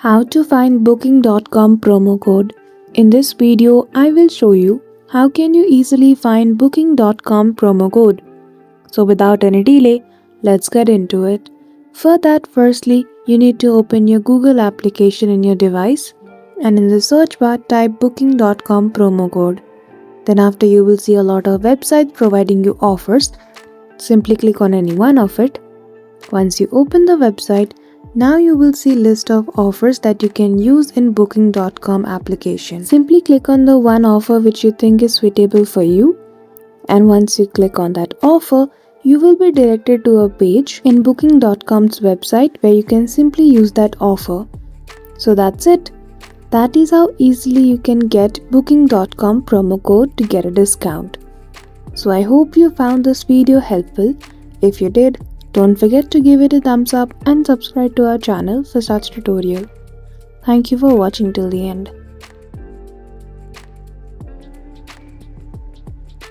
How to find booking.com promo code. In this video, I will show you how can you easily find booking.com promo code. So without any delay, let's get into it. For that, firstly, you need to open your Google application in your device and in the search bar type booking.com promo code. Then after you will see a lot of websites providing you offers. Simply click on any one of it. Once you open the website, now you will see list of offers that you can use in booking.com application. Simply click on the one offer which you think is suitable for you, and once you click on that offer, you will be directed to a page in booking.com's website where you can simply use that offer. So that's it. That is how easily you can get booking.com promo code to get a discount. So I hope you found this video helpful. If you did, don't forget to give it a thumbs up and subscribe to our channel for such tutorial. Thank you for watching till the end.